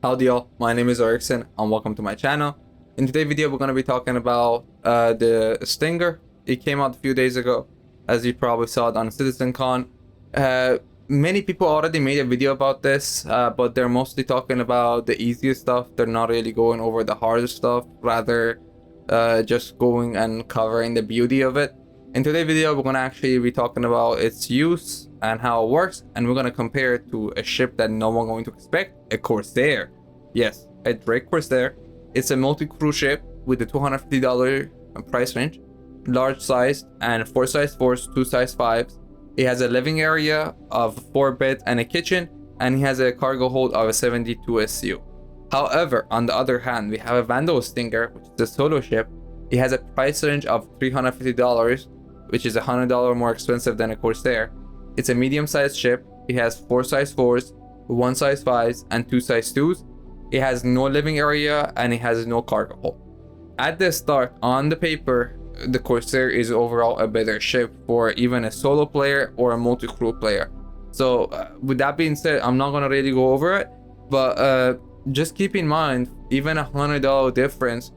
Howdy y'all, my name is Arixen and welcome to my channel. In today's video we're going to be talking about the Stinger. It came out a few days ago, as you probably saw it on CitizenCon. Many people already made a video about this, but they're mostly talking about the easiest stuff. They're not really going over the hardest stuff, rather just going and covering the beauty of it. In today's video we're going to actually be talking about its use and how it works, and we're going to compare it to a ship that no one going to expect, a Corsair. Yes, a Drake Corsair. It's a multi-crew ship with a $250 price range, large size and 4 size 4s, 2 size 5s. It has a living area of 4 beds and a kitchen, and it has a cargo hold of a 72 SU. However, on the other hand, we have a Vanduul Stinger, which is a solo ship. It has a price range of $350, which is $100 more expensive than a Corsair. It's a medium-sized ship. It has 4 size 4s, 1 size 5s, and 2 size 2s. It has no living area and it has no cargo hold. At the start, on the paper, the Corsair is overall a better ship for even a solo player or a multi-crew player. So with that being said, I'm not gonna really go over it, but just keep in mind, even $100 difference,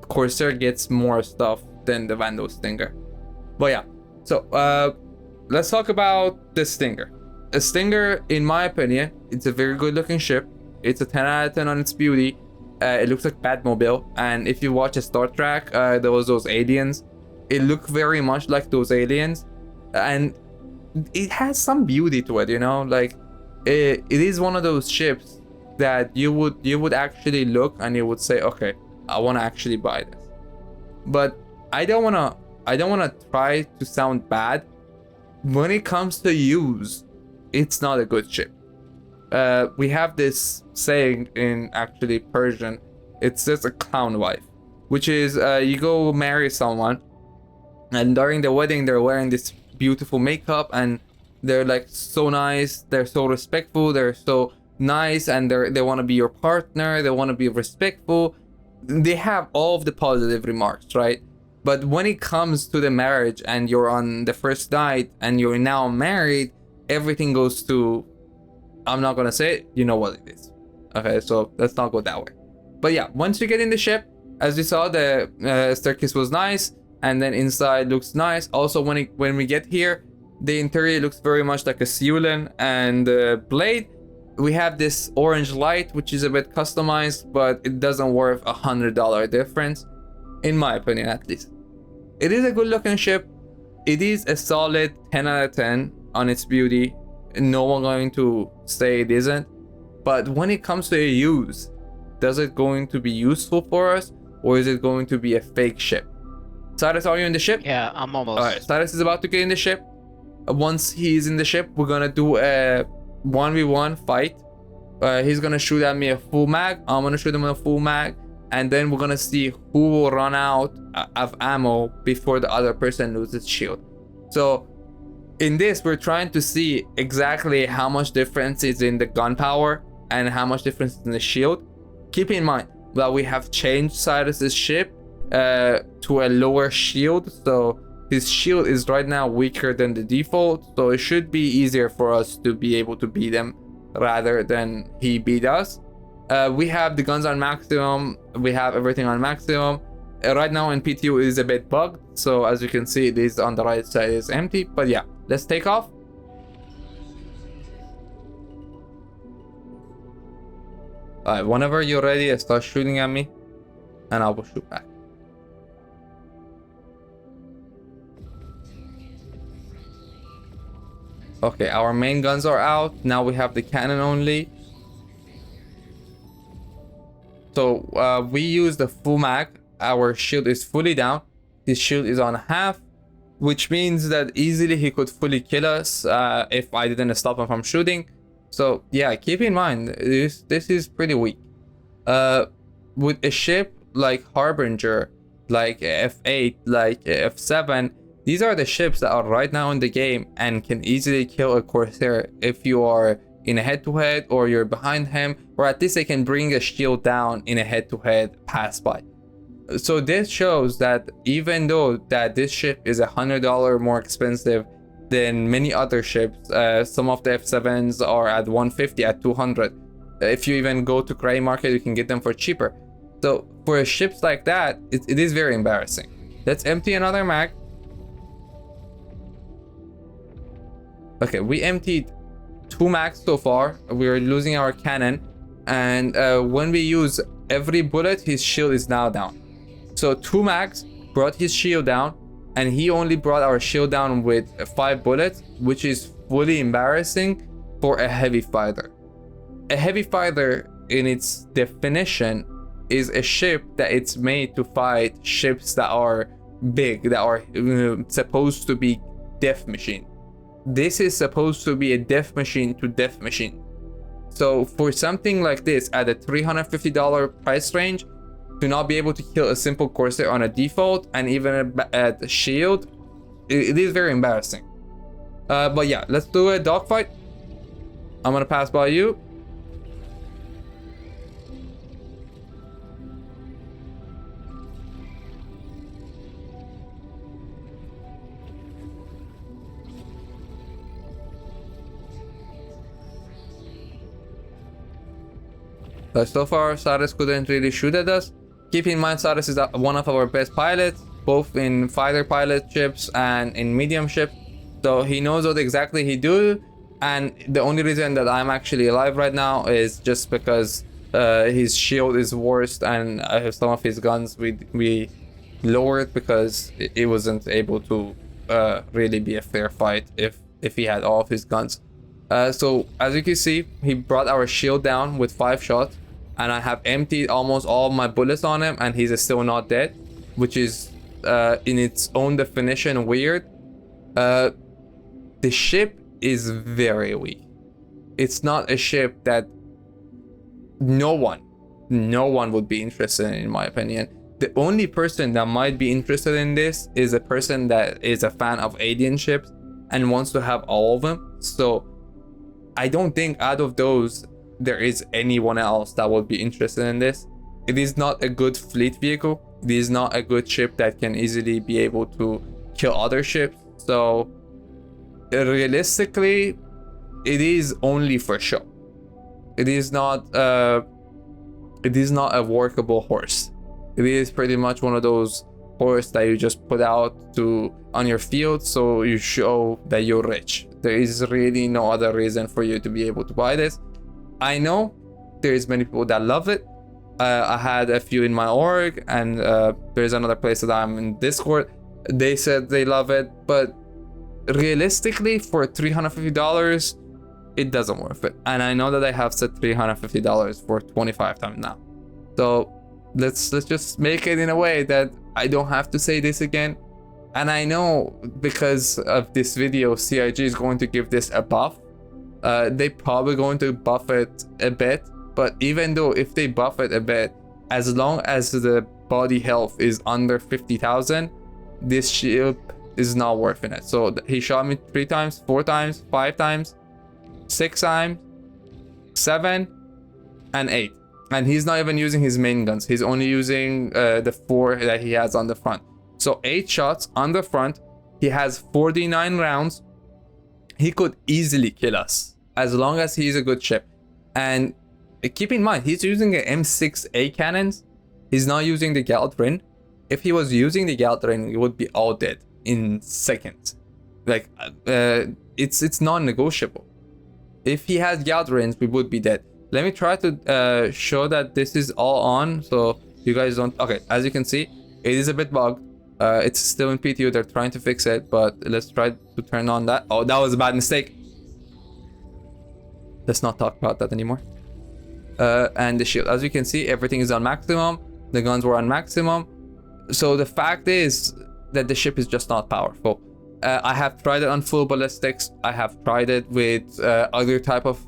Corsair gets more stuff than the Vanduul Stinger. But yeah, so let's talk about the Stinger. A Stinger, in my opinion, it's a very good looking ship. It's a 10 out of 10 on its beauty. It looks like Batmobile, and if you watch a Star Trek, there was those aliens. It looked very much like those aliens, and it has some beauty to it, you know. Like it is one of those ships that you would actually look and you would say, okay, I want to actually buy this. But I don't wanna try to sound bad. When it comes to use, it's not a good ship. We have this saying in actually Persian. It says a clown wife, which is you go marry someone, and during the wedding they're wearing this beautiful makeup and they're like so nice, they're so respectful, they're so nice, and they want to be your partner, they want to be respectful, they have all of the positive remarks, right? But when it comes to the marriage and you're on the first night and you're now married, everything goes to, I'm not gonna say it, you know what it is. Okay, so let's not go that way. But yeah, once you get in the ship, as you saw, the staircase was nice, and then inside looks nice. Also, when we get here, the interior looks very much like a Seulin and Blade. We have this orange light, which is a bit customized, but it doesn't worth $100 difference, in my opinion at least. It is a good looking ship. It is a solid 10 out of 10 on its beauty. No one going to say it isn't. But when it comes to a use, does it going to be useful for us, or is it going to be a fake ship? Cyrus, are you in the ship? Yeah, I'm almost. Alright, Cyrus is about to get in the ship. Once he's in the ship, we're gonna do a 1v1 fight. He's gonna shoot at me a full mag, I'm gonna shoot him a full mag, and then we're gonna see who will run out of ammo before the other person loses shield. So in this, we're trying to see exactly how much difference is in the gunpowder and how much difference is in the shield. Keep in mind that we have changed Cyrus's ship to a lower shield, so his shield is right now weaker than the default, so it should be easier for us to be able to beat him rather than he beat us. We have the guns on maximum, we have everything on maximum. Right now in PTU is a bit bugged, so as you can see, it is on the right side is empty. But yeah, let's take off. Alright, whenever you're ready, start shooting at me and I will shoot back. Okay, our main guns are out. Now we have the cannon only. So we use the full mag. Our shield is fully down. His shield is on half, which means that easily he could fully kill us if I didn't stop him from shooting. So yeah, keep in mind, this is pretty weak. With a ship like Harbinger, like F8, like F7, these are the ships that are right now in the game and can easily kill a Corsair if you are in a head-to-head or you're behind him, or at least they can bring a shield down in a head-to-head pass by. So this shows that even though that this ship is $100 more expensive than many other ships, some of the F7s are at 150, at 200. If you even go to gray market, you can get them for cheaper. So for ships like that, it is very embarrassing. Let's empty another mag. Okay, we emptied 2 mags so far. We're losing our cannon, and when we use every bullet, his shield is now down. So 2 mags brought his shield down, and he only brought our shield down with 5 bullets, which is fully embarrassing for a heavy fighter. A heavy fighter, in its definition, is a ship that it's made to fight ships that are big, that are supposed to be death machine. This is supposed to be a death machine to death machine. So for something like this at a $350 price range, to not be able to kill a simple Corsair on a default and even at a shield, it is very embarrassing. But yeah, let's do a dogfight. I'm gonna pass by you. So far, Cyrus couldn't really shoot at us. Keep in mind, Cyrus is one of our best pilots, both in fighter pilot ships and in medium ships. So he knows what exactly he do. And the only reason that I'm actually alive right now is just because his shield is worse, and some of his guns we lowered because it wasn't able to really be a fair fight if he had all of his guns. So as you can see, he brought our shield down with 5 shots, and I have emptied almost all of my bullets on him, and he's still not dead, which is in its own definition weird. The ship is very weak. It's not a ship that no one would be interested in my opinion. The only person that might be interested in this is a person that is a fan of alien ships and wants to have all of them. So I don't think out of those there is anyone else that would be interested in this. It is not a good fleet vehicle. It is not a good ship that can easily be able to kill other ships. So realistically, it is only for show. It is not a workable horse. It is pretty much one of those horse that you just put out on your field so you show that you're rich. There is really no other reason for you to be able to buy this. I know there's many people that love it. I had a few in my org, and there's another place that I'm in Discord. They said they love it, but realistically, for $350, it doesn't worth it. And I know that I have said $350 for 25 times now. So let's just make it in a way that I don't have to say this again. And I know because of this video, CIG is going to give this a buff. They probably going to buff it a bit, but even though if they buff it a bit, as long as the body health is under 50,000, this shield is not worth it. So he shot me 3 times, 4 times, 5 times, 6 times, 7, and 8. And he's not even using his main guns. He's only using the 4 that he has on the front. So 8 shots on the front. He has 49 rounds. He could easily kill us as long as he's a good ship. And keep in mind, he's using an M6A cannons. He's not using the Galdrin. If he was using the Galdrin, he would be all dead in seconds. Like it's non-negotiable. If he has Galdrins, we would be dead. Let me try to show that this is all on so you guys don't. Okay, as you can see, it is a bit bugged. It's still in PTU. They're trying to fix it, but let's try to turn on that. Oh, that was a bad mistake. Let's not talk about that anymore. And the shield, as you can see, everything is on maximum. The guns were on maximum. So the fact is that the ship is just not powerful. I have tried it on full ballistics. I have tried it with other type of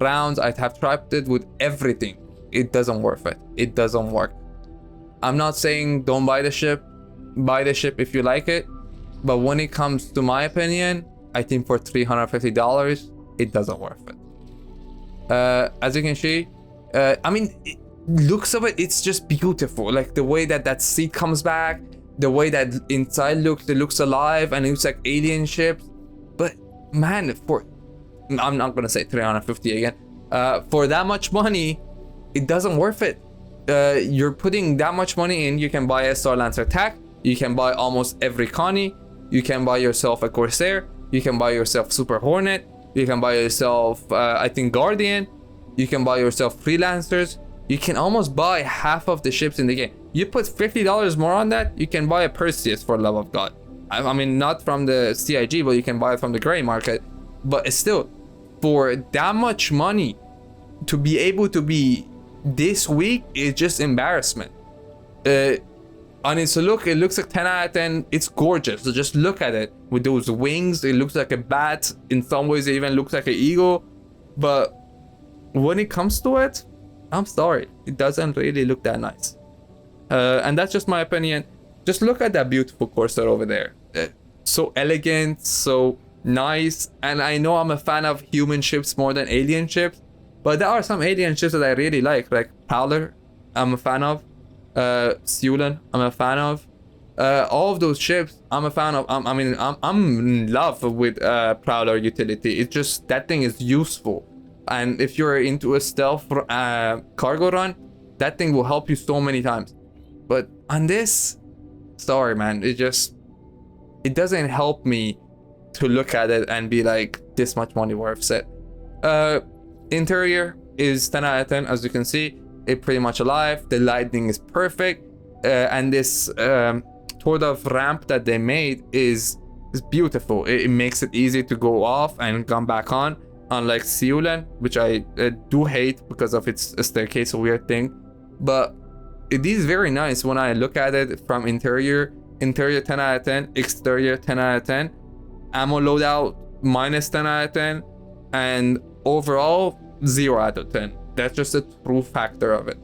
rounds. I have tried it with everything. It doesn't worth it. It doesn't work. I'm not saying don't buy the ship. Buy the ship if you like it. But when it comes to my opinion, I think for $350, it doesn't worth it. As you can see, I mean, looks of it, it's just beautiful. Like the way that seat comes back, the way that inside looks, it looks alive and it looks like alien ships. But man, I'm not gonna say 350 again. For that much money, it doesn't worth it. You're putting that much money in. You can buy a Star Lancer Tac, you can buy almost every Connie, you can buy yourself a Corsair, you can buy yourself Super Hornet, you can buy yourself I think Guardian, you can buy yourself Freelancers, you can almost buy half of the ships in the game. You put $50 more on that, you can buy a Perseus, for the love of God. I mean, not from the CIG, but you can buy it from the gray market. But still, for that much money to be able to be this weak is just embarrassment. On its look, it looks like 10 out of 10. It's gorgeous. So just look at it with those wings. It looks like a bat. In some ways, it even looks like an eagle. But when it comes to it, I'm sorry, it doesn't really look that nice. And that's just my opinion. Just look at that beautiful Corsair over there. So elegant, so nice. And I know I'm a fan of human ships more than alien ships, but there are some alien ships that I really like Prowler, I'm a fan of. Siulan, I'm a fan of. All of those ships, I'm a fan of. I'm in love with Prowler utility. It's just that thing is useful, and if you're into a stealth cargo run, that thing will help you so many times. But on this, sorry man, it doesn't help me to look at it and be like, this much money worth it. Interior is 10 out of 10, as you can see. It pretty much alive. The lighting is perfect, and this sort of ramp that they made is beautiful. It makes it easy to go off and come back on, unlike Siulan, which I do hate because of its staircase, a weird thing. But it is very nice when I look at it from interior 10 out of 10, exterior 10 out of 10, ammo loadout minus 10 out of 10, and overall 0 out of 10. That's just a true factor of it.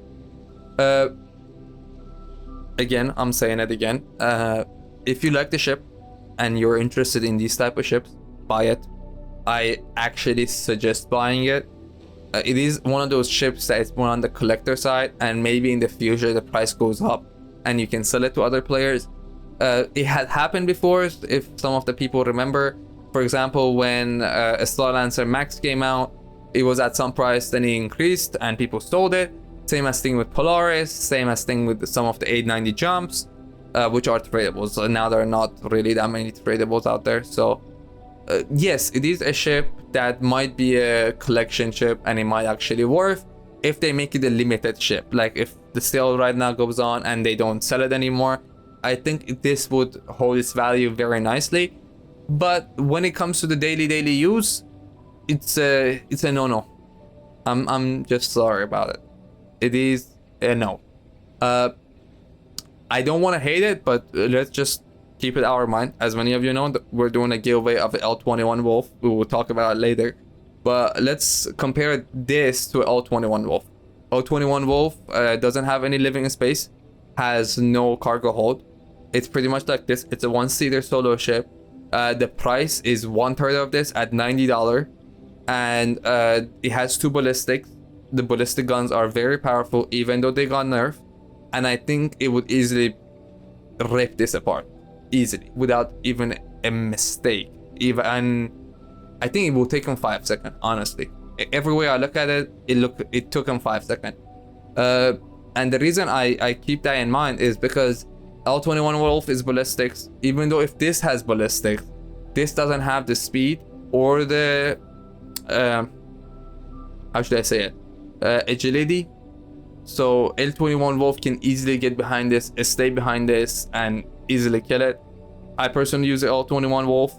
Again, I'm saying it again. If you like the ship and you're interested in these type of ships, buy it. I actually suggest buying it. It is one of those ships that is more on the collector side, and maybe in the future the price goes up and you can sell it to other players. It had happened before, if some of the people remember. For example, when a Star Lancer Max came out, it was at some price, then it increased and people sold it. Same as thing with Polaris, same as thing with some of the 890 jumps, which are tradables. So now there are not really that many tradables out there. So yes, it is a ship that might be a collection ship, and it might actually worth if they make it a limited ship. Like if the sale right now goes on and they don't sell it anymore, I think this would hold its value very nicely. But when it comes to the daily use, it's a no-no. I'm just sorry about it. It is a no. I don't want to hate it, but let's just keep it our mind. As many of you know, we're doing a giveaway of the L21 Wolf. We will talk about it later. But let's compare this to L21 Wolf. L21 Wolf doesn't have any living space, has no cargo hold. It's pretty much like this. It's a one-seater solo ship. The price is 1/3 of this at $90, and it has 2 ballistics. The ballistic guns are very powerful, even though they got nerfed, and I think it would easily rip this apart, easily, without even a mistake. Even I think it will take him 5 seconds, honestly. Every way I look at it, it took him 5 seconds. And the reason I keep that in mind is because L21 Wolf is ballistics. Even though if this has ballistics, this doesn't have the speed or the how should I say it, agility. So L21 Wolf can easily get behind this, stay behind this, and easily kill it. I personally use the L21 Wolf,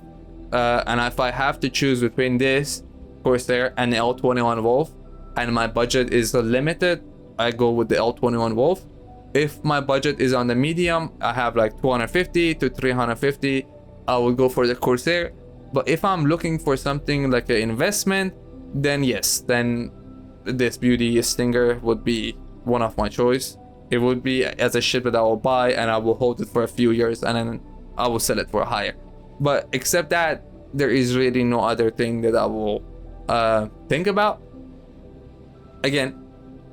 and if I have to choose between this Corsair and the L21 Wolf, and my budget is limited, I go with the L21 Wolf. If my budget is on the medium, I have like 250 to 350, I will go for the Corsair. But if I'm looking for something like an investment, then yes, then this beauty Stinger would be one of my choice. It would be as a ship that I will buy and I will hold it for a few years and then I will sell it for higher. But except that, there is really no other thing that I will think about. Again,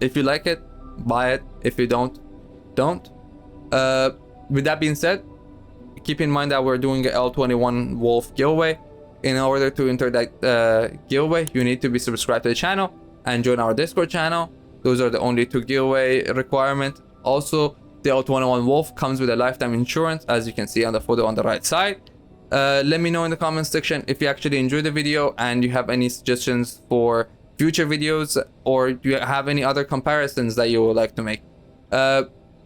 if you like it, buy it. If you don't. With that being said, keep in mind that we're doing a L21 Wolf giveaway. In order to enter that giveaway, you need to be subscribed to the channel and join our Discord channel. Those are the only 2 giveaway requirement. Also, the L21 Wolf comes with a lifetime insurance, as you can see on the photo on the right side. Let me know in the comments section if you actually enjoyed the video and you have any suggestions for future videos, or do you have any other comparisons that you would like to make.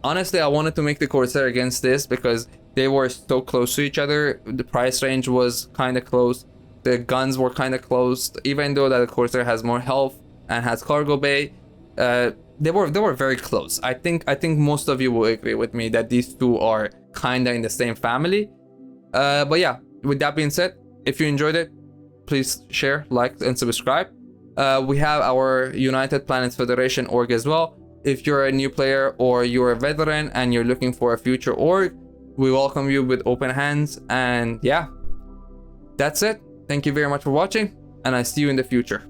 Honestly, I wanted to make the Corsair against this because they were so close to each other. The price range was kind of close, the guns were kind of close, even though that the Corsair has more health and has cargo bay. They were very close. I think most of you will agree with me that these two are kind of in the same family. But yeah, with that being said, if you enjoyed it, please share, like, and subscribe. We have our United Planets Federation org as well. If you're a new player or you're a veteran and you're looking for a future org, we welcome you with open hands. And yeah, that's it. Thank you very much for watching, and I see you in the future.